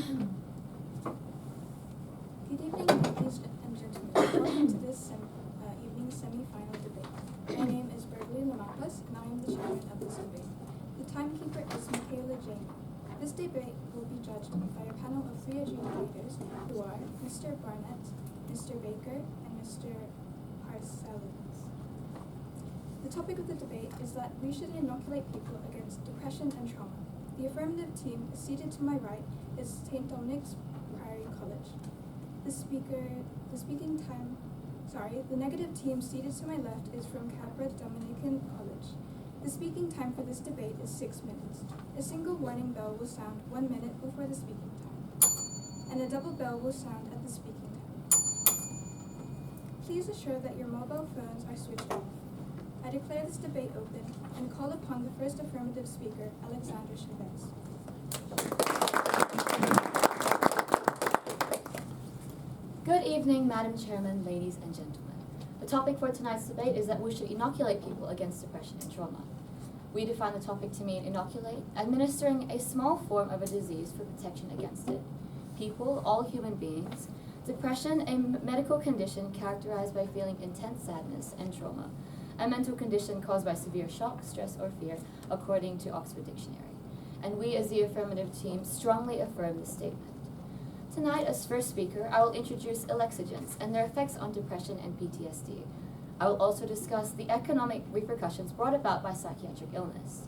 Good evening, ladies and gentlemen. Welcome to this evening's semi-final debate. My name is Priory and I am the chairman of this debate. The timekeeper is Michaela Jane. This debate will be judged by a panel of 3 adjudicators who are Mr. Barnett, Mr. Baker, and Mr. Parcells. The topic of the debate is that we should inoculate people against depression and trauma. The affirmative team seated to my right is St. Dominic's Priory College. The negative team seated to my left is from Cabra, Dominican College. The speaking time for this debate is 6 minutes. A single warning bell will sound 1 minute before the speaking time, and a double bell will sound at the speaking time. Please assure that your mobile phones are switched off. I declare this debate open and call upon the first affirmative speaker, Alexander Chavez. Good evening, Madam Chairman, ladies and gentlemen. The topic for tonight's debate is that we should inoculate people against depression and trauma. We define the topic to mean inoculate, administering a small form of a disease for protection against it. People, all human beings, depression, a medical condition characterized by feeling intense sadness and trauma, a mental condition caused by severe shock, stress, or fear, according to Oxford Dictionary. And we, as the affirmative team, strongly affirm this statement. Tonight, as first speaker, I will introduce alexogens and their effects on depression and PTSD. I will also discuss the economic repercussions brought about by psychiatric illness.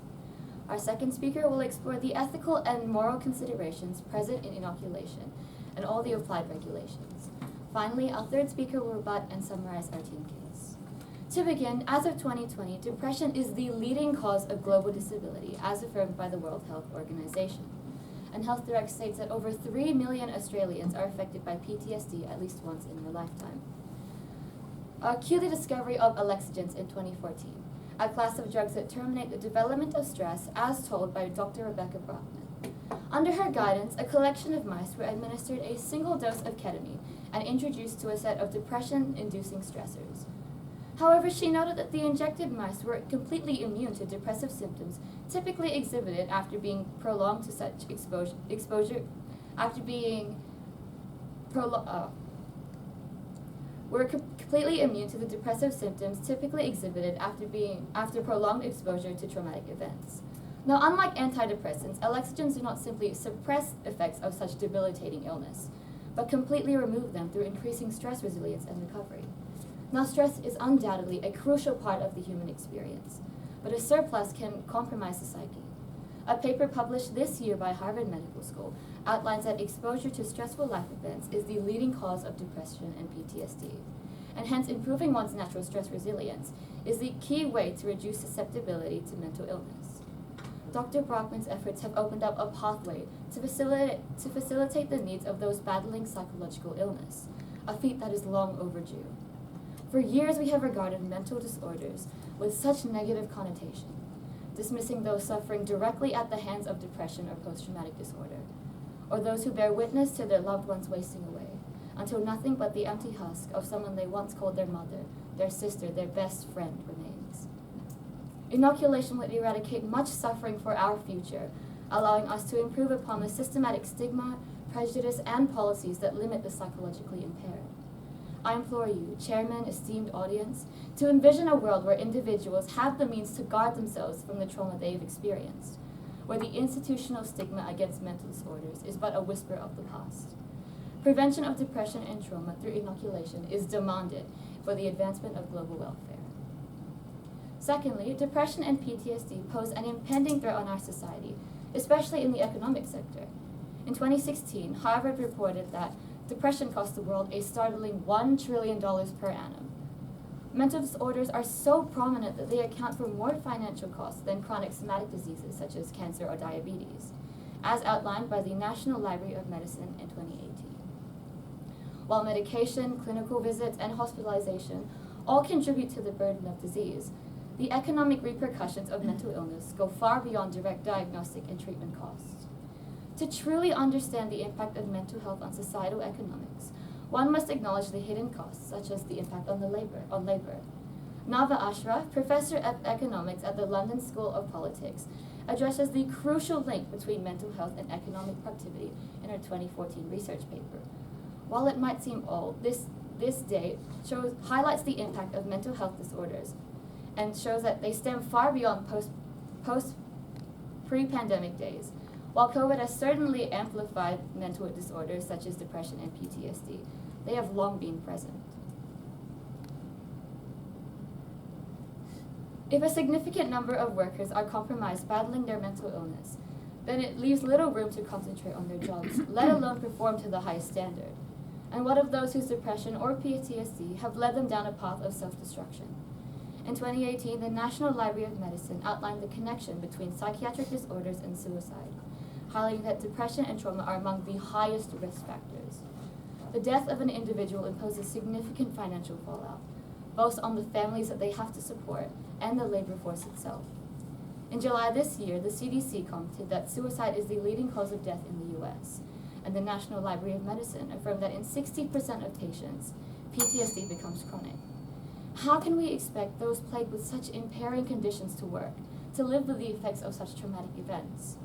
Our second speaker will explore the ethical and moral considerations present in inoculation and all the applied regulations. Finally, our third speaker will rebut and summarize our team case. To begin, as of 2020, depression is the leading cause of global disability, as affirmed by the World Health Organization. And Health Direct states that over 3 million Australians are affected by PTSD at least once in their lifetime. Cue the discovery of alexogens in 2014, a class of drugs that terminate the development of stress, as told by Dr. Rebecca Brockman. Under her guidance, a collection of mice were administered a single dose of ketamine and introduced to a set of depression-inducing stressors. However, she noted that the injected mice were completely immune to depressive symptoms typically exhibited after being prolonged to such completely immune to the depressive symptoms typically exhibited after prolonged exposure to traumatic events. Now, unlike antidepressants, alexogens do not simply suppress effects of such debilitating illness, but completely remove them through increasing stress resilience and recovery. Now, stress is undoubtedly a crucial part of the human experience, but a surplus can compromise the psyche. A paper published this year by Harvard Medical School outlines that exposure to stressful life events is the leading cause of depression and PTSD, and hence improving one's natural stress resilience is the key way to reduce susceptibility to mental illness. Dr. Brockman's efforts have opened up a pathway to facilitate the needs of those battling psychological illness, a feat that is long overdue. For years, we have regarded mental disorders with such negative connotation, dismissing those suffering directly at the hands of depression or post-traumatic disorder, or those who bear witness to their loved ones wasting away, until nothing but the empty husk of someone they once called their mother, their sister, their best friend remains. Inoculation would eradicate much suffering for our future, allowing us to improve upon the systematic stigma, prejudice, and policies that limit the psychologically impaired. I implore you, Chairman, esteemed audience, to envision a world where individuals have the means to guard themselves from the trauma they've experienced, where the institutional stigma against mental disorders is but a whisper of the past. Prevention of depression and trauma through inoculation is demanded for the advancement of global welfare. Secondly, depression and PTSD pose an impending threat on our society, especially in the economic sector. In 2016, Harvard reported that depression costs the world a startling $1 trillion per annum. Mental disorders are so prominent that they account for more financial costs than chronic somatic diseases such as cancer or diabetes, as outlined by the National Library of Medicine in 2018. While medication, clinical visits, and hospitalization all contribute to the burden of disease, the economic repercussions of mental illness go far beyond direct diagnostic and treatment costs. To truly understand the impact of mental health on societal economics, one must acknowledge the hidden costs, such as the impact on labor. Nava Ashraf, professor of economics at the London School of Politics, addresses the crucial link between mental health and economic productivity in her 2014 research paper. While it might seem old, this date highlights the impact of mental health disorders and shows that they stem far beyond pre-pandemic days. While COVID has certainly amplified mental disorders such as depression and PTSD, they have long been present. If a significant number of workers are compromised battling their mental illness, then it leaves little room to concentrate on their jobs, let alone perform to the highest standard. And what of those whose depression or PTSD have led them down a path of self-destruction? In 2018, the National Library of Medicine outlined the connection between psychiatric disorders and suicide, highlighting that depression and trauma are among the highest risk factors. The death of an individual imposes significant financial fallout, both on the families that they have to support and the labor force itself. In July this year, the CDC commented that suicide is the leading cause of death in the US, and the National Library of Medicine affirmed that in 60% of patients, PTSD becomes chronic. How can we expect those plagued with such impairing conditions to work, to live with the effects of such traumatic events?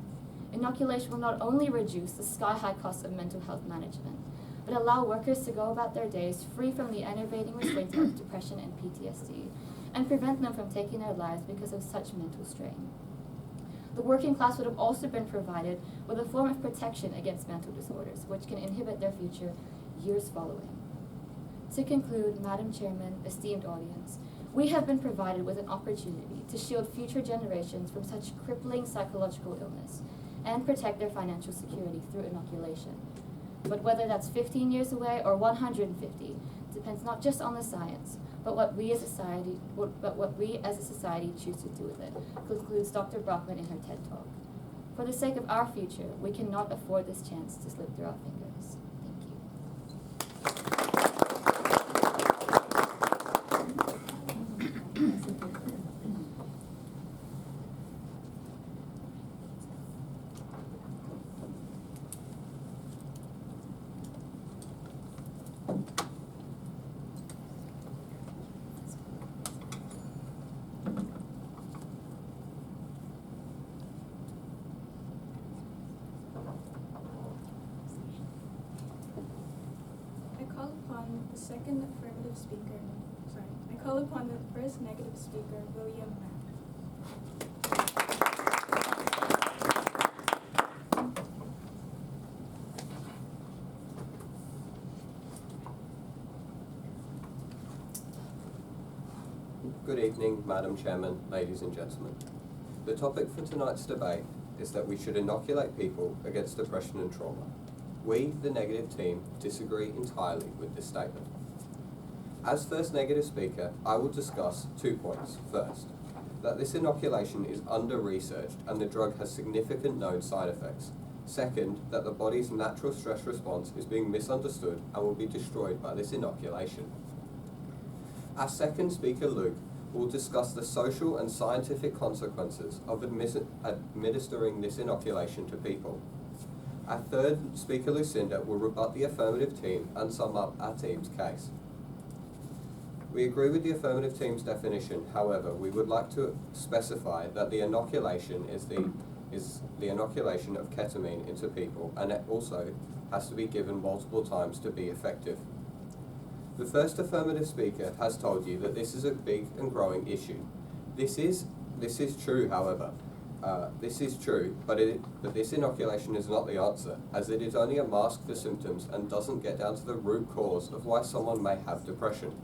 Inoculation will not only reduce the sky-high costs of mental health management, but allow workers to go about their days free from the enervating restraints of depression and PTSD, and prevent them from taking their lives because of such mental strain. The working class would have also been provided with a form of protection against mental disorders, which can inhibit their future years following. To conclude, Madam Chairman, esteemed audience, we have been provided with an opportunity to shield future generations from such crippling psychological illness and protect their financial security through inoculation. But whether that's 15 years away or 150 depends not just on the science, but what we as a society choose to do with it, concludes Dr. Brockman in her TED Talk. For the sake of our future, we cannot afford this chance to slip through our fingers. I call upon the first negative speaker, William Mack. Good evening, Madam Chairman, ladies and gentlemen. The topic for tonight's debate is that we should inoculate people against depression and trauma. We, the negative team, disagree entirely with this statement. As first negative speaker, I will discuss 2 points. First, that this inoculation is under-researched and the drug has significant known side effects. Second, that the body's natural stress response is being misunderstood and will be destroyed by this inoculation. Our second speaker, Luke, will discuss the social and scientific consequences of administering this inoculation to people. Our third speaker, Lucinda, will rebut the affirmative team and sum up our team's case. We agree with the affirmative team's definition. However, we would like to specify that the inoculation is the inoculation of ketamine into people, and it also has to be given multiple times to be effective. The first affirmative speaker has told you that this is a big and growing issue. This is true, however. This is true, but this inoculation is not the answer, as it is only a mask for symptoms and doesn't get down to the root cause of why someone may have depression.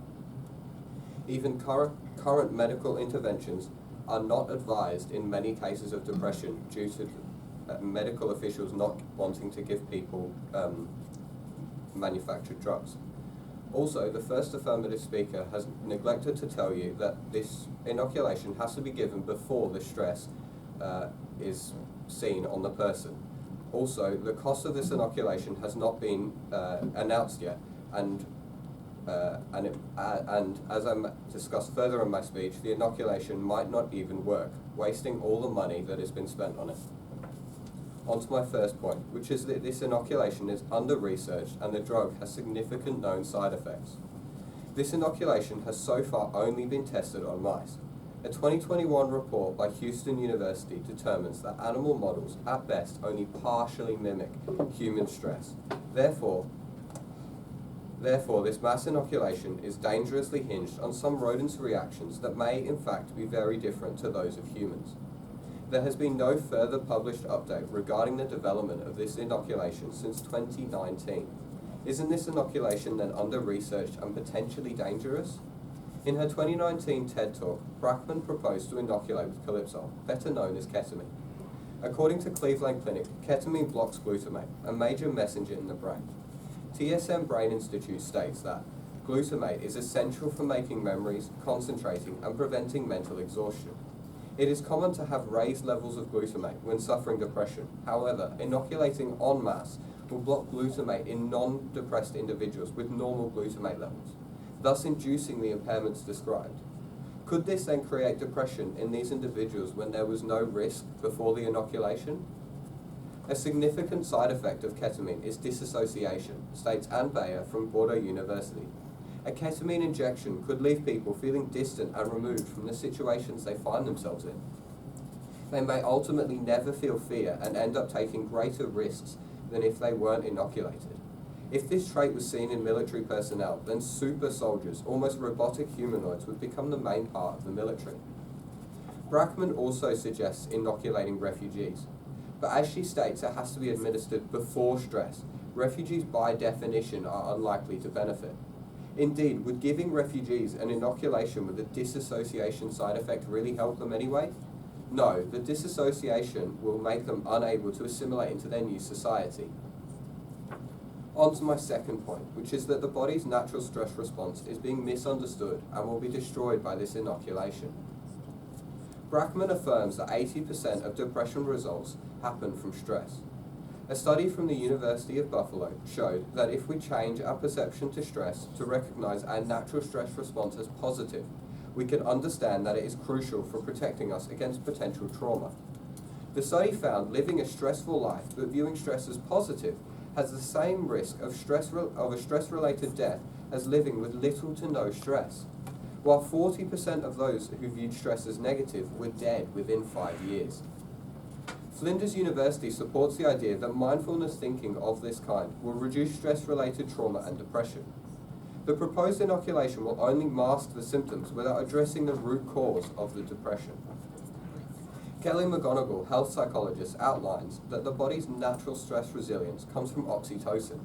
Even current medical interventions are not advised in many cases of depression due to medical officials not wanting to give people manufactured drugs. Also, the first affirmative speaker has neglected to tell you that this inoculation has to be given before the stress is seen on the person. Also, the cost of this inoculation has not been announced yet, and as I discussed further in my speech, the inoculation might not even work, wasting all the money that has been spent on it. On to my first point, which is that this inoculation is under-researched and the drug has significant known side effects. This inoculation has so far only been tested on mice. A 2021 report by Houston University determines that animal models, at best, only partially mimic human stress. Therefore, this mass inoculation is dangerously hinged on some rodents' reactions that may, in fact, be very different to those of humans. There has been no further published update regarding the development of this inoculation since 2019. Isn't this inoculation then under-researched and potentially dangerous? In her 2019 TED Talk, Brackman proposed to inoculate with calypsol, better known as ketamine. According to Cleveland Clinic, ketamine blocks glutamate, a major messenger in the brain. TSM Brain Institute states that glutamate is essential for making memories, concentrating, and preventing mental exhaustion. It is common to have raised levels of glutamate when suffering depression. However, inoculating en masse will block glutamate in non-depressed individuals with normal glutamate levels, thus inducing the impairments described. Could this then create depression in these individuals when there was no risk before the inoculation? A significant side effect of ketamine is dissociation, states Anne Bayer from Bordeaux University. A ketamine injection could leave people feeling distant and removed from the situations they find themselves in. They may ultimately never feel fear and end up taking greater risks than if they weren't inoculated. If this trait was seen in military personnel, then super soldiers, almost robotic humanoids, would become the main part of the military. Brackman also suggests inoculating refugees, but as she states, it has to be administered before stress. Refugees by definition are unlikely to benefit. Indeed, would giving refugees an inoculation with a dissociation side effect really help them anyway? No, the dissociation will make them unable to assimilate into their new society. On to my second point, which is that the body's natural stress response is being misunderstood and will be destroyed by this inoculation. Brackman affirms that 80% of depression results happen from stress. A study from the University of Buffalo showed that if we change our perception to stress to recognize our natural stress response as positive, we can understand that it is crucial for protecting us against potential trauma. The study found living a stressful life but viewing stress as positive has the same risk of a stress-related death as living with little to no stress, while 40% of those who viewed stress as negative were dead within 5 years. Flinders University supports the idea that mindfulness thinking of this kind will reduce stress-related trauma and depression. The proposed inoculation will only mask the symptoms without addressing the root cause of the depression. Kelly McGonigal, health psychologist, outlines that the body's natural stress resilience comes from oxytocin.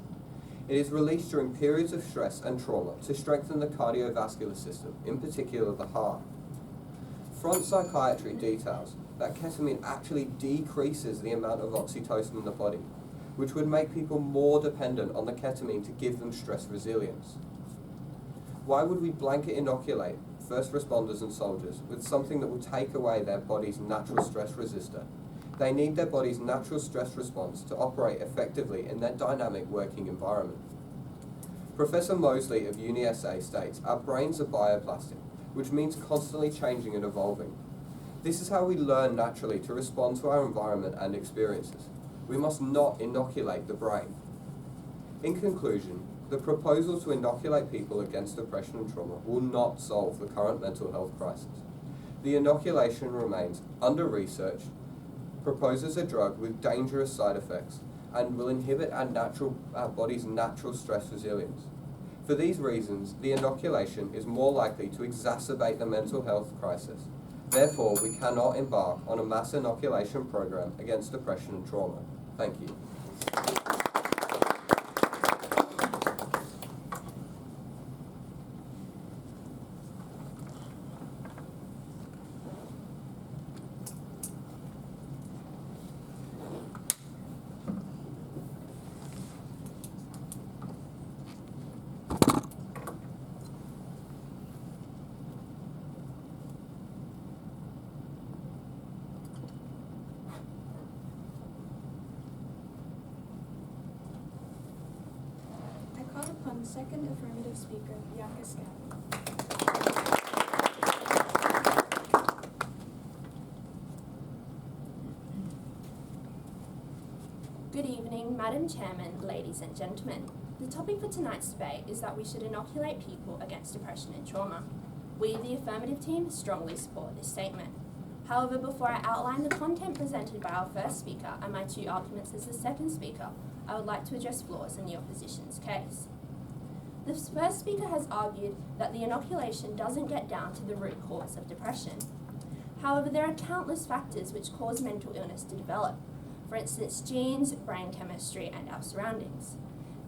It is released during periods of stress and trauma to strengthen the cardiovascular system, in particular the heart. Front Psychiatry details that ketamine actually decreases the amount of oxytocin in the body, which would make people more dependent on the ketamine to give them stress resilience. Why would we blanket inoculate first responders and soldiers with something that will take away their body's natural stress resistor? They need their body's natural stress response to operate effectively in their dynamic working environment. Professor Mosley of UniSA states, "Our brains are bioplastic, which means constantly changing and evolving. This is how we learn naturally to respond to our environment and experiences. We must not inoculate the brain." In conclusion, the proposal to inoculate people against depression and trauma will not solve the current mental health crisis. The inoculation remains under-researched, proposes a drug with dangerous side effects, and will inhibit our body's natural stress resilience. For these reasons, the inoculation is more likely to exacerbate the mental health crisis. Therefore, we cannot embark on a mass inoculation program against depression and trauma. Thank you. Upon the second affirmative speaker, Bianca Scally. Good evening, Madam Chairman, ladies and gentlemen. The topic for tonight's debate is that we should inoculate people against depression and trauma. We, the affirmative team, strongly support this statement. However, before I outline the content presented by our first speaker and my two arguments as the second speaker, I would like to address flaws in the opposition's case. The first speaker has argued that the inoculation doesn't get down to the root cause of depression. However, there are countless factors which cause mental illness to develop. For instance, genes, brain chemistry, and our surroundings.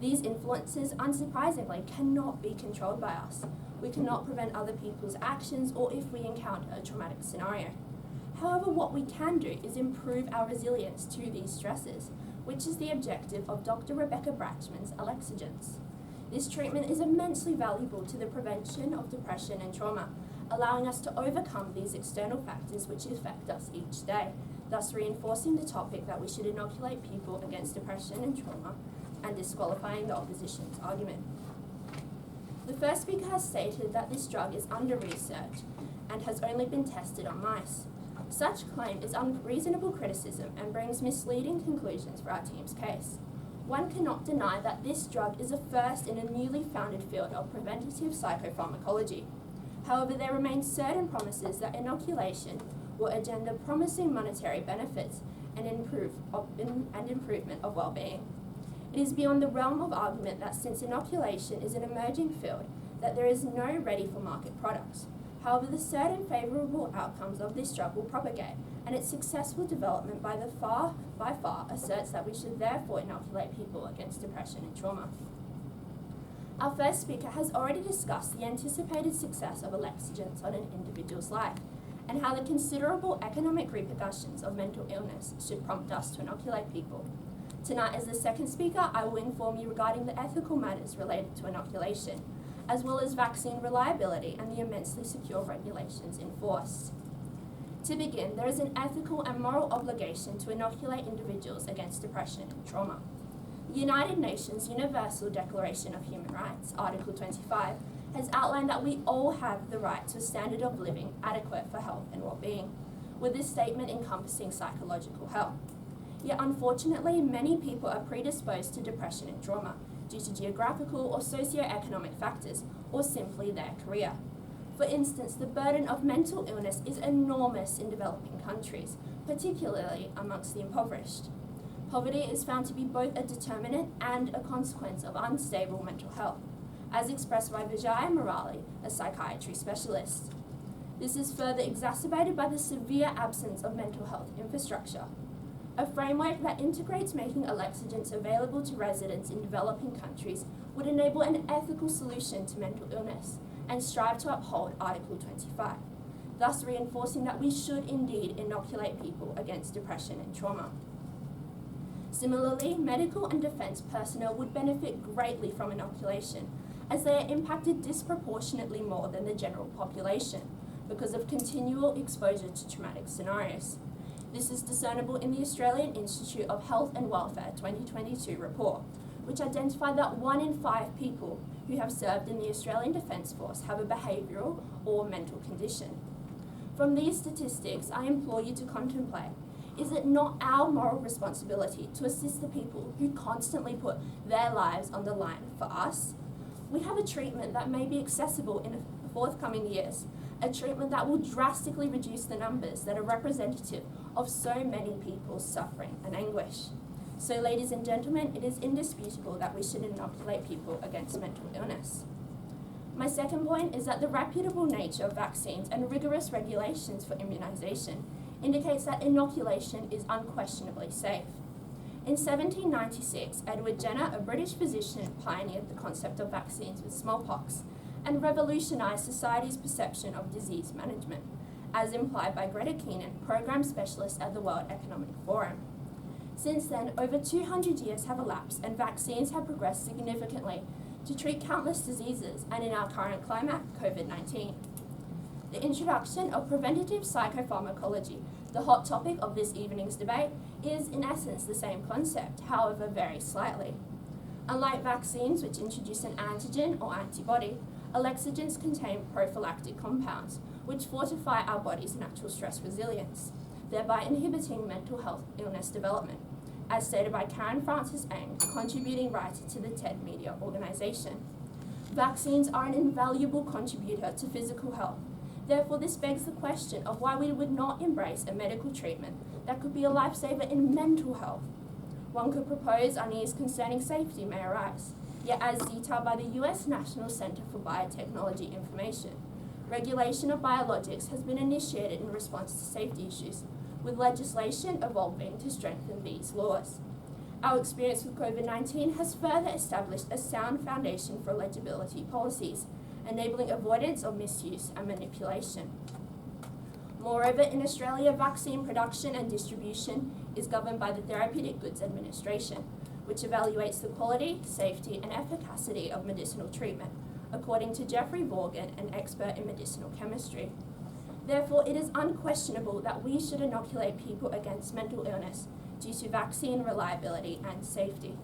These influences, unsurprisingly, cannot be controlled by us. We cannot prevent other people's actions or if we encounter a traumatic scenario. However, what we can do is improve our resilience to these stresses, which is the objective of Dr. Rebecca Bratchman's Alexagens. This treatment is immensely valuable to the prevention of depression and trauma, allowing us to overcome these external factors which affect us each day, thus reinforcing the topic that we should inoculate people against depression and trauma and disqualifying the opposition's argument. The first speaker has stated that this drug is under research and has only been tested on mice. Such claim is unreasonable criticism and brings misleading conclusions for our team's case. One cannot deny that this drug is a first in a newly founded field of preventative psychopharmacology. However, there remain certain promises that inoculation will engender promising monetary benefits and improvement of well-being. It is beyond the realm of argument that since inoculation is an emerging field, that there is no ready-for-market products. However, the certain favourable outcomes of this drug will propagate, and its successful development by far asserts that we should therefore inoculate people against depression and trauma. Our first speaker has already discussed the anticipated success of Alexagens on an individual's life, and how the considerable economic repercussions of mental illness should prompt us to inoculate people. Tonight, as the second speaker, I will inform you regarding the ethical matters related to inoculation, as well as vaccine reliability and the immensely secure regulations enforced. To begin, there is an ethical and moral obligation to inoculate individuals against depression and trauma. The United Nations Universal Declaration of Human Rights, Article 25, has outlined that we all have the right to a standard of living adequate for health and well-being, with this statement encompassing psychological health. Yet unfortunately, many people are predisposed to depression and trauma due to geographical or socio-economic factors, or simply their career. For instance, the burden of mental illness is enormous in developing countries, particularly amongst the impoverished. Poverty is found to be both a determinant and a consequence of unstable mental health, as expressed by Vijaya Murali, a psychiatry specialist. This is further exacerbated by the severe absence of mental health infrastructure. A framework that integrates making Alexagens available to residents in developing countries would enable an ethical solution to mental illness and strive to uphold Article 25, thus reinforcing that we should indeed inoculate people against depression and trauma. Similarly, medical and defence personnel would benefit greatly from inoculation, as they are impacted disproportionately more than the general population because of continual exposure to traumatic scenarios. This is discernible in the Australian Institute of Health and Welfare 2022 report, which identified that 1 in 5 people who have served in the Australian Defence Force have a behavioural or mental condition. From these statistics, I implore you to contemplate, is it not our moral responsibility to assist the people who constantly put their lives on the line for us? We have a treatment that may be accessible in the forthcoming years, a treatment that will drastically reduce the numbers that are representative of so many people's suffering and anguish. So, ladies and gentlemen, it is indisputable that we should inoculate people against mental illness. My second point is that the reputable nature of vaccines and rigorous regulations for immunization indicates that inoculation is unquestionably safe. In 1796, Edward Jenner, a British physician, pioneered the concept of vaccines with smallpox and revolutionized society's perception of disease management, as implied by Greta Keenan, program specialist at the World Economic Forum. Since then, over 200 years have elapsed and vaccines have progressed significantly to treat countless diseases, and in our current climate, COVID-19. The introduction of preventative psychopharmacology, the hot topic of this evening's debate, is in essence the same concept, however very slightly. Unlike vaccines, which introduce an antigen or antibody, Alexagens contain prophylactic compounds, which fortify our body's natural stress resilience, thereby inhibiting mental health illness development. as stated by Karen Francis Eng, contributing writer to the TED Media organisation. Vaccines are an invaluable contributor to physical health. Therefore, this begs the question of why we would not embrace a medical treatment that could be a lifesaver in mental health. One could propose unease concerning safety may arise, yet as detailed by the US National Center for Biotechnology Information, regulation of biologics has been initiated in response to safety issues, with legislation evolving to strengthen these laws. Our experience with COVID-19 has further established a sound foundation for eligibility policies, enabling avoidance of misuse and manipulation. Moreover, in Australia, vaccine production and distribution is governed by the Therapeutic Goods Administration, which evaluates the quality, safety, and efficacy of medicinal treatment, according to Jeffrey Vaughan, an expert in medicinal chemistry. Therefore, it is unquestionable that we should inoculate people against mental illness due to vaccine reliability and safety.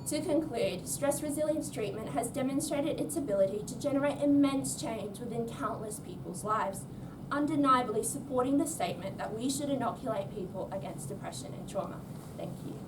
To conclude, stress resilience treatment has demonstrated its ability to generate immense change within countless people's lives, undeniably supporting the statement that we should inoculate people against depression and trauma. Thank you.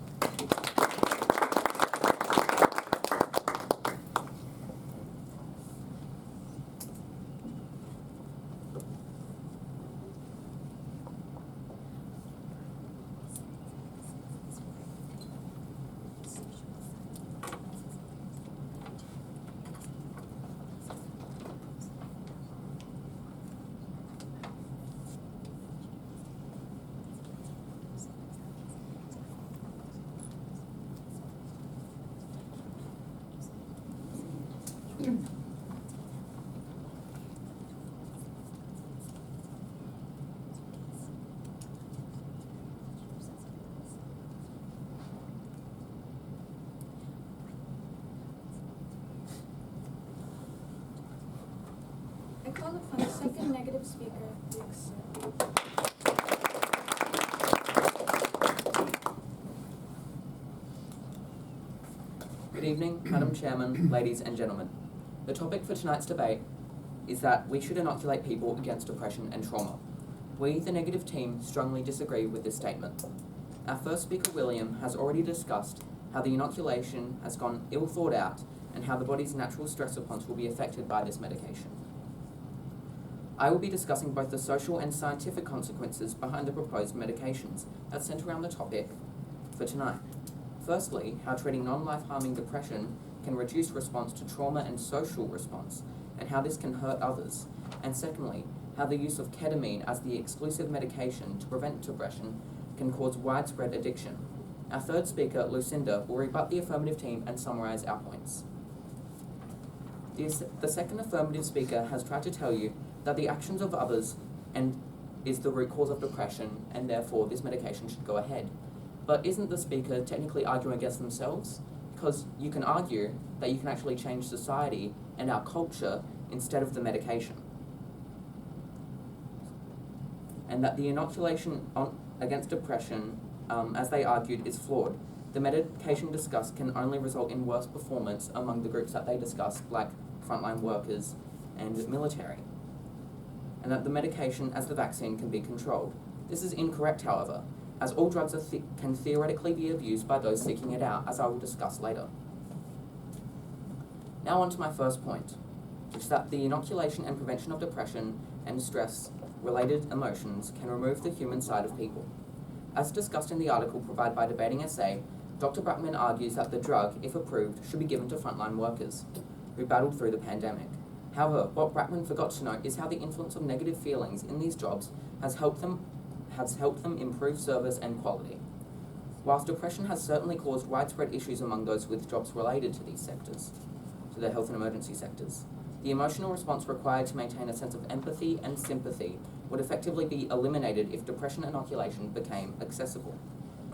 I call upon the second negative speaker, Luke Sir. Good evening, Madam Chairman, ladies and gentlemen. The topic for tonight's debate is that we should inoculate people against depression and trauma. We, the negative team, strongly disagree with this statement. Our first speaker, William, has already discussed how the inoculation has gone ill thought out and how the body's natural stress response will be affected by this medication. I will be discussing both the social and scientific consequences behind the proposed medications that centre around the topic for tonight. Firstly, how treating non-life-harming depression can reduce response to trauma and social response, and how this can hurt others. And secondly, how the use of ketamine as the exclusive medication to prevent depression can cause widespread addiction. Our third speaker, Lucinda, will rebut the affirmative team and summarise our points. The second affirmative speaker has tried to tell you that the actions of others is the root cause of depression, and therefore this medication should go ahead. But isn't the speaker technically arguing against themselves? Because you can argue that you can actually change society and our culture instead of the medication. And that the inoculation against depression, as they argued, is flawed. The medication discussed can only result in worse performance among the groups that they discussed, like frontline workers and military. And that the medication, as the vaccine, can be controlled. This is incorrect, however, as all drugs can theoretically be abused by those seeking it out, as I will discuss later. Now on to my first point, which is that the inoculation and prevention of depression and stress-related emotions can remove the human side of people. As discussed in the article provided by Debating SA, Dr. Brackman argues that the drug, if approved, should be given to frontline workers who battled through the pandemic. However, what Brackman forgot to note is how the influence of negative feelings in these jobs has helped them improve service and quality. Whilst depression has certainly caused widespread issues among those with jobs related to these sectors, to the health and emergency sectors, the emotional response required to maintain a sense of empathy and sympathy would effectively be eliminated if depression inoculation became accessible.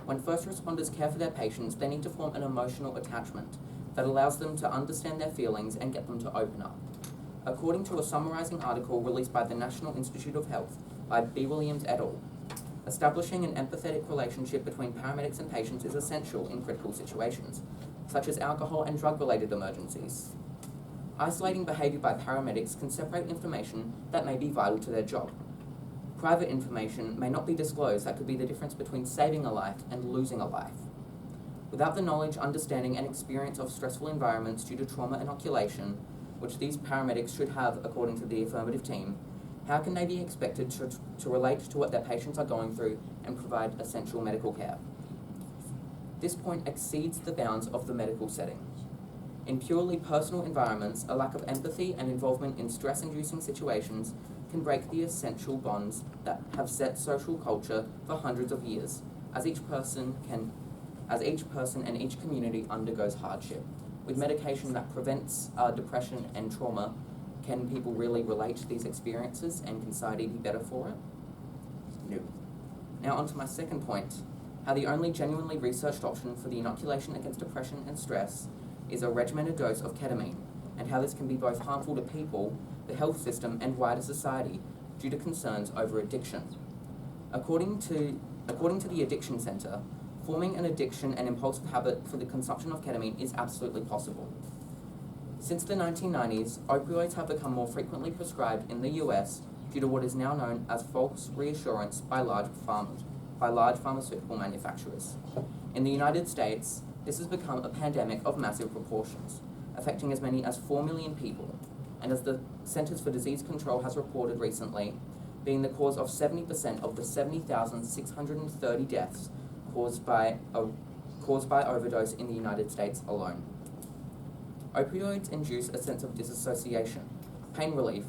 When first responders care for their patients, they need to form an emotional attachment that allows them to understand their feelings and get them to open up. According to a summarizing article released by the National Institute of Health by B. Williams et al., establishing an empathetic relationship between paramedics and patients is essential in critical situations, such as alcohol and drug-related emergencies. Isolating behaviour by paramedics can separate information that may be vital to their job. private information may not be disclosed that could be the difference between saving a life and losing a life. Without the knowledge, understanding, and experience of stressful environments due to trauma inoculation, which these paramedics should have according to the affirmative team, how can they be expected to relate to what their patients are going through and provide essential medical care? This point exceeds the bounds of the medical setting. In purely personal environments, a lack of empathy and involvement in stress-inducing situations can break the essential bonds that have set social culture for hundreds of years, as each person and each community undergoes hardship. With medication that prevents depression and trauma, can people really relate to these experiences, and can society be better for it? No. Now on to my second point, how the only genuinely researched option for the inoculation against depression and stress is a regimented dose of ketamine, and how this can be both harmful to people, the health system, and wider society due to concerns over addiction. According to the Addiction Center, forming an addiction and impulsive habit for the consumption of ketamine is absolutely possible. Since the 1990s, opioids have become more frequently prescribed in the US due to what is now known as false reassurance by large pharmaceutical manufacturers. In the United States, this has become a pandemic of massive proportions, affecting as many as 4 million people, and as the Centers for Disease Control has reported recently, being the cause of 70% of the 70,630 deaths caused by overdose in the United States alone. Opioids induce a sense of disassociation, pain relief,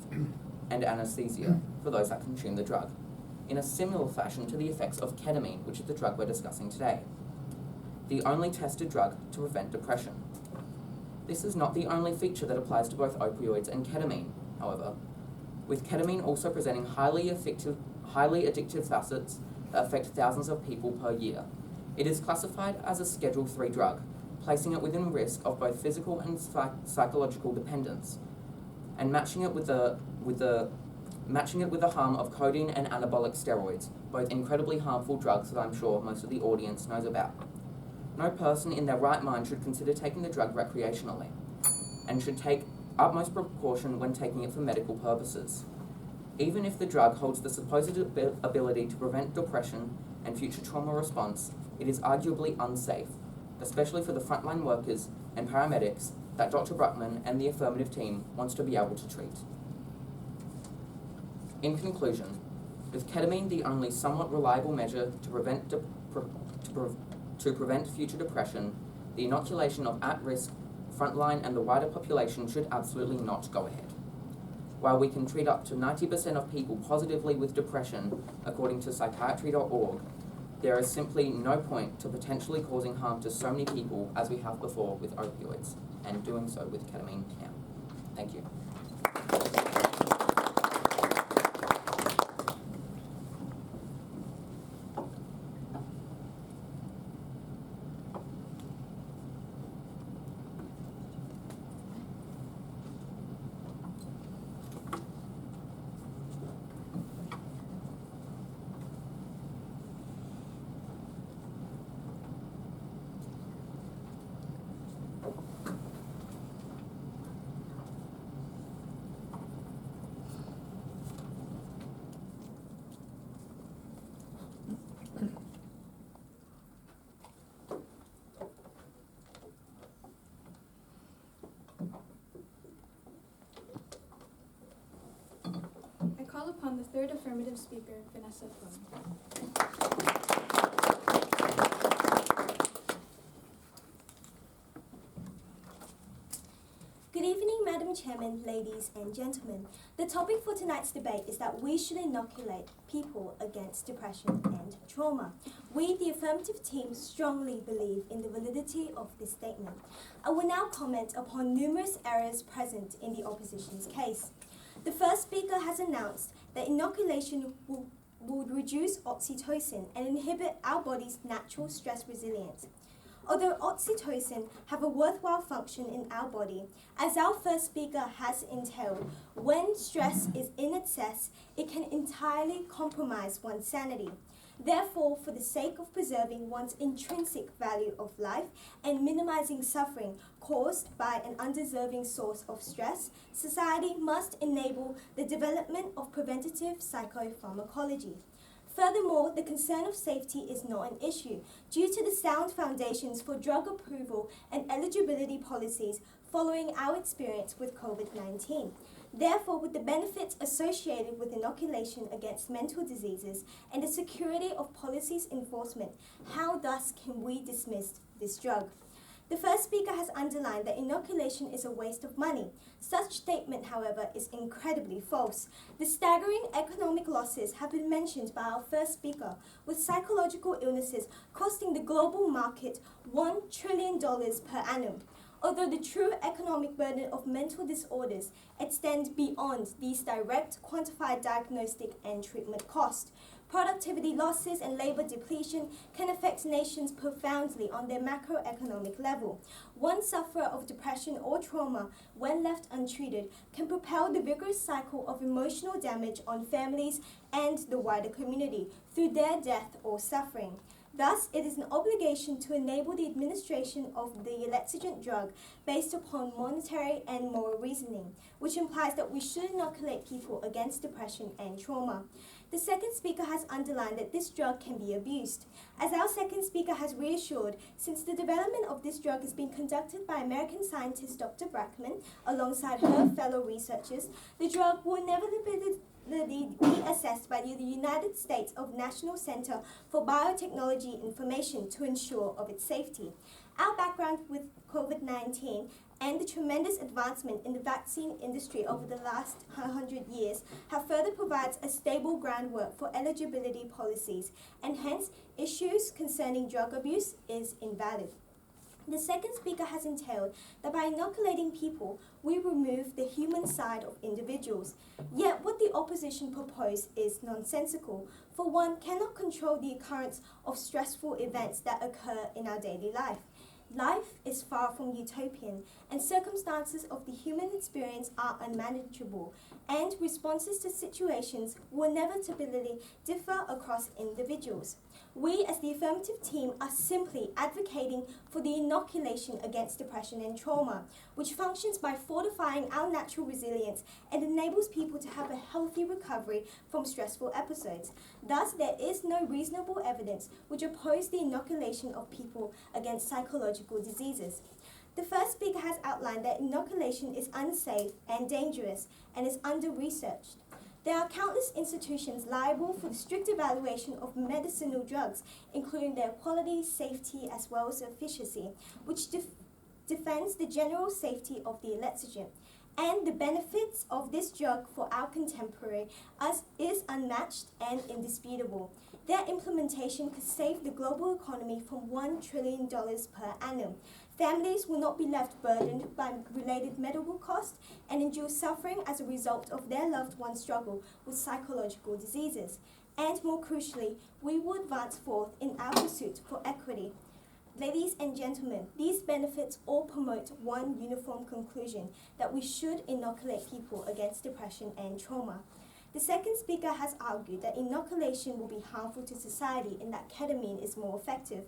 and anesthesia for those that consume the drug, in a similar fashion to the effects of ketamine, which is the drug we're discussing today, the only tested drug to prevent depression. This is not the only feature that applies to both opioids and ketamine, however, with ketamine also presenting highly addictive facets that affect thousands of people per year. It is classified as a Schedule III drug, placing it within risk of both physical and psychological dependence, and matching it with the harm of codeine and anabolic steroids, both incredibly harmful drugs that I'm sure most of the audience knows about. No person in their right mind should consider taking the drug recreationally, and should take utmost precaution when taking it for medical purposes. Even if the drug holds the supposed ability to prevent depression and future trauma response, it is arguably unsafe, especially for the frontline workers and paramedics that Dr. Bruckman and the affirmative team wants to be able to treat. In conclusion, with ketamine the only somewhat reliable measure to prevent future depression, the inoculation of at-risk, frontline, and the wider population should absolutely not go ahead. While we can treat up to 90% of people positively with depression, according to psychiatry.org, there is simply no point to potentially causing harm to so many people as we have before with opioids, and doing so with ketamine now. Thank you. I call upon the third affirmative speaker, Vanessa Flynn. Good evening, Madam Chairman, ladies and gentlemen. The topic for tonight's debate is that we should inoculate people against depression and trauma. We, the affirmative team, strongly believe in the validity of this statement. I will now comment upon numerous errors present in the opposition's case. The first speaker has announced that inoculation would reduce oxytocin and inhibit our body's natural stress resilience. Although oxytocin have a worthwhile function in our body, as our first speaker has entailed, when stress is in excess, it can entirely compromise one's sanity. Therefore, for the sake of preserving one's intrinsic value of life and minimizing suffering caused by an undeserving source of stress, society must enable the development of preventative psychopharmacology. Furthermore, the concern of safety is not an issue due to the sound foundations for drug approval and eligibility policies following our experience with COVID-19. Therefore, with the benefits associated with inoculation against mental diseases and the security of policies enforcement, how thus can we dismiss this drug? The first speaker has underlined that inoculation is a waste of money. Such statement, however, is incredibly false. The staggering economic losses have been mentioned by our first speaker, with psychological illnesses costing the global market $1 trillion per annum. Although the true economic burden of mental disorders extends beyond these direct quantified diagnostic and treatment costs, productivity losses and labor depletion can affect nations profoundly on their macroeconomic level. One sufferer of depression or trauma, when left untreated, can propel the vigorous cycle of emotional damage on families and the wider community through their death or suffering. Thus, it is an obligation to enable the administration of the elexigent drug based upon monetary and moral reasoning, which implies that we should inoculate people against depression and trauma. The second speaker has underlined that this drug can be abused. As our second speaker has reassured, since the development of this drug is being conducted by American scientist Dr. Brackman alongside her fellow researchers, the drug will inevitably be assessed by the United States of National Center for Biotechnology Information to ensure of its safety. Our background with COVID-19 and the tremendous advancement in the vaccine industry over the last 100 years have further provided a stable groundwork for eligibility policies, and hence issues concerning drug abuse is invalid. The second speaker has entailed that by inoculating people, we remove the human side of individuals. Yet what the opposition propose is nonsensical, for one cannot control the occurrence of stressful events that occur in our daily life. Life is far from utopian, and circumstances of the human experience are unmanageable, and responses to situations will inevitably differ across individuals. We, as the affirmative team, are simply advocating for the inoculation against depression and trauma, which functions by fortifying our natural resilience and enables people to have a healthy recovery from stressful episodes. Thus, there is no reasonable evidence which oppose the inoculation of people against psychological diseases. The first speaker has outlined that inoculation is unsafe and dangerous and is under-researched. There are countless institutions liable for the strict evaluation of medicinal drugs, including their quality, safety, as well as efficacy, which defends the general safety of the elexigent. And the benefits of this drug for our contemporary is unmatched and indisputable. Their implementation could save the global economy from $1 trillion per annum. Families will not be left burdened by related medical costs and endure suffering as a result of their loved one's struggle with psychological diseases. And more crucially, we will advance forth in our pursuit for equity. Ladies and gentlemen, these benefits all promote one uniform conclusion, that we should inoculate people against depression and trauma. The second speaker has argued that inoculation will be harmful to society and that ketamine is more effective.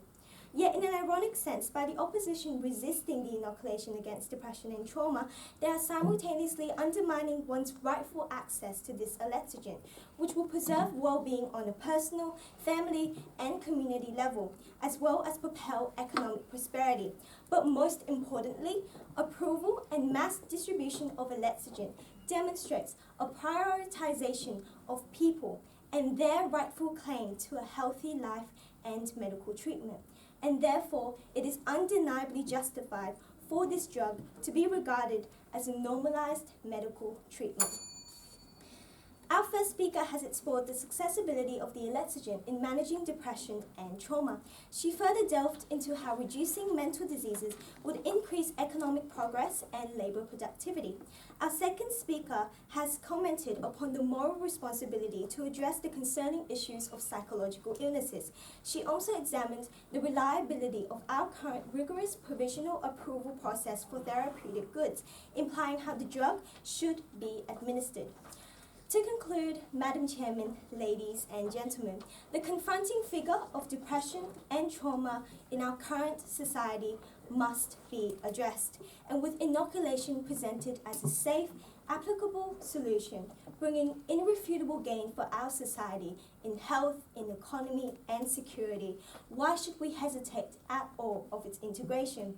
Yet, in an ironic sense, by the opposition resisting the inoculation against depression and trauma, they are simultaneously undermining one's rightful access to this elexigent, which will preserve well-being on a personal, family, and community level, as well as propel economic prosperity. But most importantly, approval and mass distribution of elexigent demonstrates a prioritization of people and their rightful claim to a healthy life and medical treatment. And therefore, it is undeniably justified for this drug to be regarded as a normalized medical treatment. Our first speaker has explored the accessibility of the elexigent in managing depression and trauma. She further delved into how reducing mental diseases would increase economic progress and labor productivity. Our second speaker has commented upon the moral responsibility to address the concerning issues of psychological illnesses. She also examined the reliability of our current rigorous provisional approval process for therapeutic goods, implying how the drug should be administered. To conclude, Madam Chairman, ladies and gentlemen, the confronting figure of depression and trauma in our current society must be addressed, and with inoculation presented as a safe, applicable solution, bringing irrefutable gain for our society in health, in economy and security, why should we hesitate at all of its integration?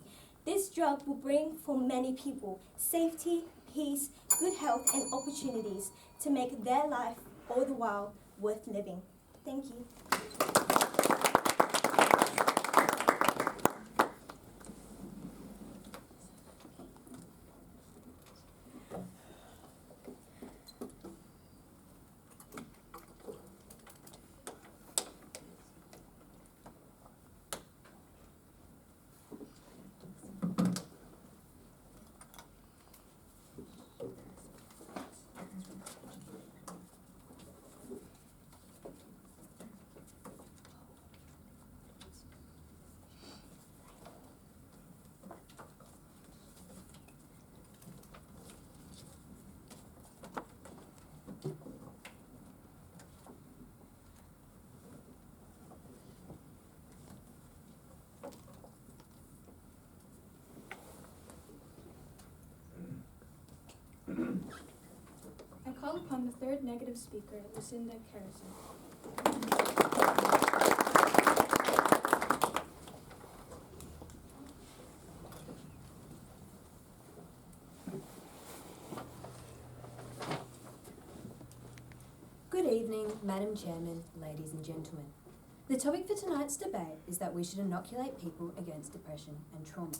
This drug will bring for many people safety, peace, good health and opportunities to make their life all the while worth living. Thank you. I call upon the third negative speaker, Lucinda Carrison. Good evening, Madam Chairman, ladies and gentlemen. The topic for tonight's debate is that we should inoculate people against depression and trauma.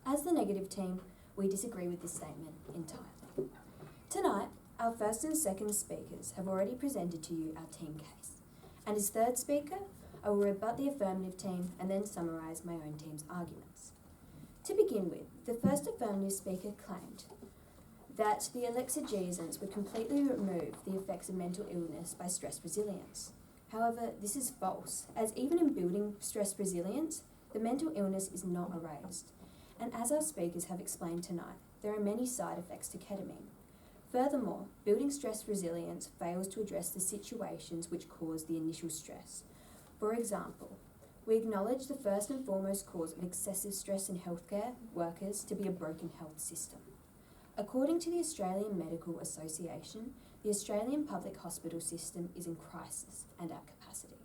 As the negative team, we disagree with this statement entirely. Tonight, our first and second speakers have already presented to you our team case. And as third speaker, I will rebut the affirmative team and then summarise my own team's arguments. To begin with, the first affirmative speaker claimed that the alexagesins would completely remove the effects of mental illness by stress resilience. However, this is false, as even in building stress resilience, the mental illness is not erased. And as our speakers have explained tonight, there are many side effects to ketamine. Furthermore, building stress resilience fails to address the situations which cause the initial stress. For example, we acknowledge the first and foremost cause of excessive stress in healthcare workers to be a broken health system. According to the Australian Medical Association, the Australian public hospital system is in crisis and at capacity,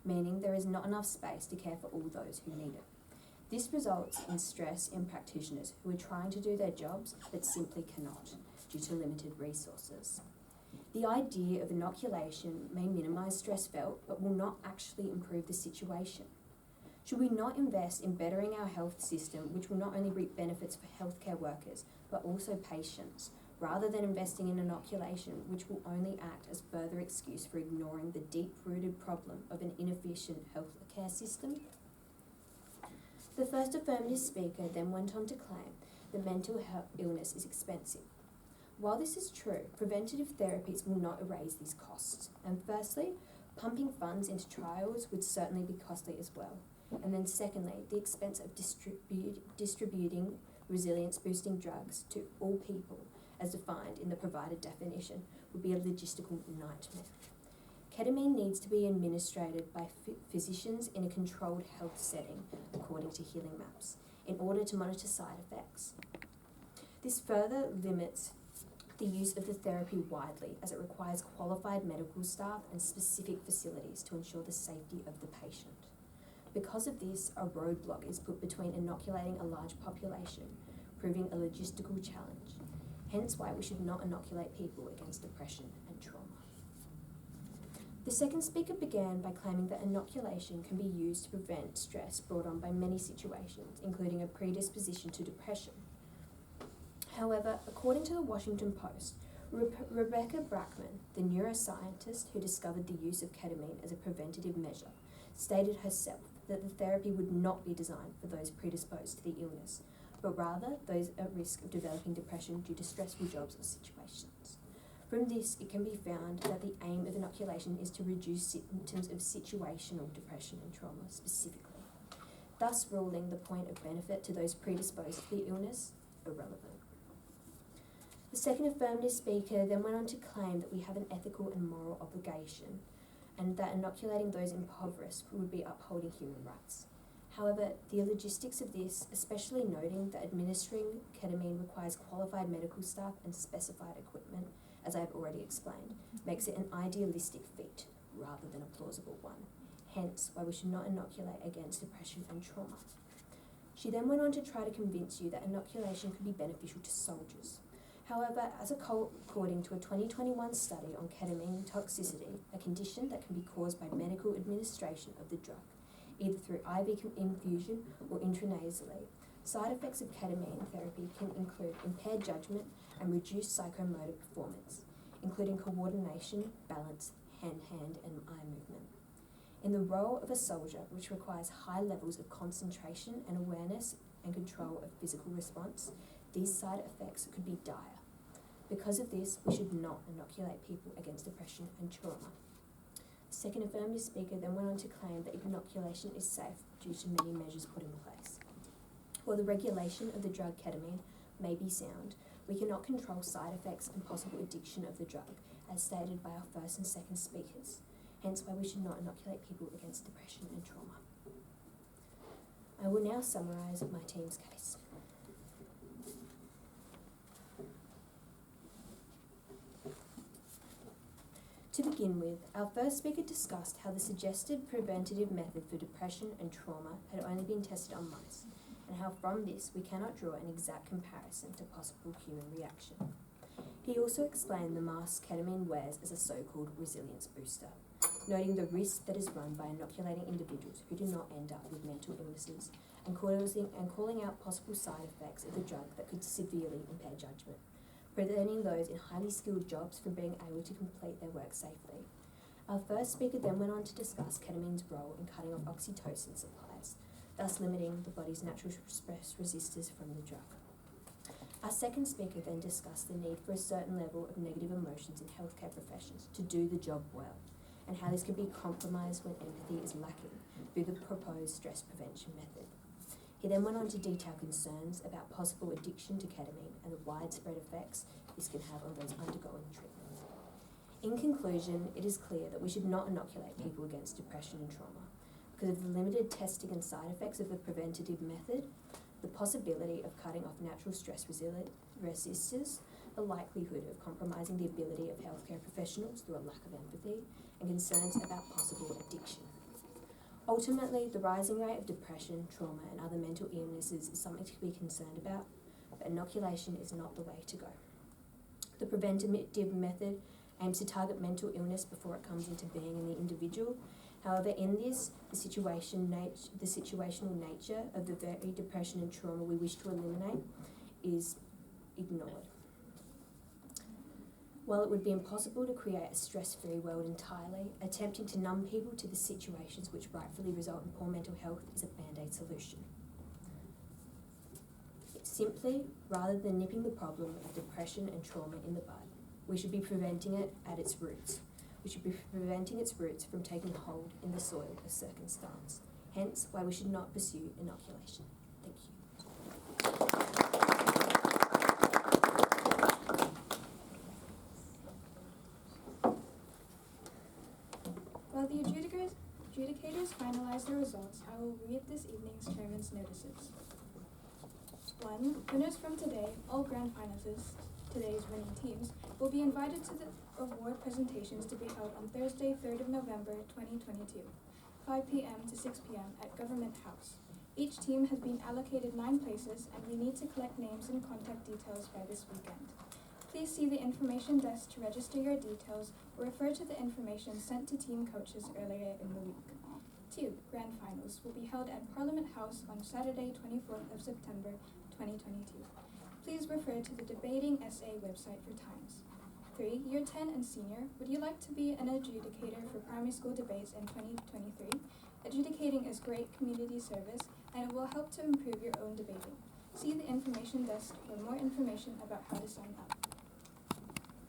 meaning there is not enough space to care for all those who need it. This results in stress in practitioners who are trying to do their jobs but simply cannot due to limited resources. The idea of inoculation may minimise stress felt but will not actually improve the situation. Should we not invest in bettering our health system, which will not only reap benefits for healthcare workers but also patients, rather than investing in inoculation, which will only act as further excuse for ignoring the deep-rooted problem of an inefficient healthcare system? The first affirmative speaker then went on to claim that mental illness is expensive. While this is true, preventative therapies will not erase these costs. And firstly, pumping funds into trials would certainly be costly as well. And then secondly, the expense of distributing resilience-boosting drugs to all people, as defined in the provided definition, would be a logistical nightmare. Ketamine needs to be administered by physicians in a controlled health setting, according to healing maps, in order to monitor side effects. This further limits the use of the therapy widely, as it requires qualified medical staff and specific facilities to ensure the safety of the patient. Because of this, a roadblock is put between inoculating a large population, proving a logistical challenge. Hence why we should not inoculate people against depression and trauma. The second speaker began by claiming that inoculation can be used to prevent stress brought on by many situations, including a predisposition to depression. However, according to the Washington Post, Rebecca Brackman, the neuroscientist who discovered the use of ketamine as a preventative measure, stated herself that the therapy would not be designed for those predisposed to the illness, but rather those at risk of developing depression due to stressful jobs or situations. From this, it can be found that the aim of inoculation is to reduce symptoms of situational depression and trauma specifically, thus ruling the point of benefit to those predisposed to the illness irrelevant. The second affirmative speaker then went on to claim that we have an ethical and moral obligation, and that inoculating those impoverished would be upholding human rights. However, the logistics of this, especially noting that administering ketamine requires qualified medical staff and specified equipment, as I have already explained, makes it an idealistic feat rather than a plausible one, hence why we should not inoculate against depression and trauma. She then went on to try to convince you that inoculation could be beneficial to soldiers. However, according to a 2021 study on ketamine toxicity, a condition that can be caused by medical administration of the drug, either through IV infusion or intranasally, side effects of ketamine therapy can include impaired judgment and reduced psychomotor performance, including coordination, balance, hand-hand and eye movement. In the role of a soldier, which requires high levels of concentration and awareness and control of physical response, these side effects could be dire. Because of this, we should not inoculate people against depression and trauma. The second affirmative speaker then went on to claim that inoculation is safe due to many measures put in place. While the regulation of the drug ketamine may be sound, we cannot control side effects and possible addiction of the drug, as stated by our first and second speakers, hence why we should not inoculate people against depression and trauma. I will now summarise my team's case. To begin with, our first speaker discussed how the suggested preventative method for depression and trauma had only been tested on mice, and how from this we cannot draw an exact comparison to possible human reaction. He also explained the mask ketamine wears as a so-called resilience booster, noting the risk that is run by inoculating individuals who do not end up with mental illnesses, and calling out possible side effects of the drug that could severely impair judgment, preventing those in highly skilled jobs from being able to complete their work safely. Our first speaker then went on to discuss ketamine's role in cutting off oxytocin supplies, thus limiting the body's natural stress resistors from the drug. Our second speaker then discussed the need for a certain level of negative emotions in healthcare professions to do the job well, and how this can be compromised when empathy is lacking through the proposed stress prevention method. He then went on to detail concerns about possible addiction to ketamine and the widespread effects this can have on those undergoing treatment. In conclusion, it is clear that we should not inoculate people against depression and trauma because of the limited testing and side effects of the preventative method, the possibility of cutting off natural stress resistors, the likelihood of compromising the ability of healthcare professionals through a lack of empathy, and concerns about possible addiction. Ultimately, the rising rate of depression, trauma, and other mental illnesses is something to be concerned about, but inoculation is not the way to go. The preventative method aims to target mental illness before it comes into being in the individual. However, in this, the situational nature of the very depression and trauma we wish to eliminate is ignored. While it would be impossible to create a stress-free world entirely, attempting to numb people to the situations which rightfully result in poor mental health is a band-aid solution. Simply, rather than nipping the problem of depression and trauma in the bud, we should be preventing it at its roots. We should be preventing its roots from taking hold in the soil of circumstance. Hence, why we should not pursue inoculation. Thank you. While the adjudicators finalize the results, I will read this evening's chairman's notices. 1. Winners from today, all grand finalists, today's winning teams, will be invited to the award presentations to be held on Thursday, 3rd of November, 2022, 5 p.m. to 6 p.m. at Government House. Each team has been allocated 9 places, and we need to collect names and contact details by this weekend. Please see the information desk to register your details or refer to the information sent to team coaches earlier in the week. 2. Grand finals will be held at Parliament House on Saturday, 24th of September, 2022. Please refer to the debating SA website for times. 3. Year 10 and senior, would you like to be an adjudicator for primary school debates in 2023? Adjudicating is great community service, and it will help to improve your own debating. See the information desk for more information about how to sign up.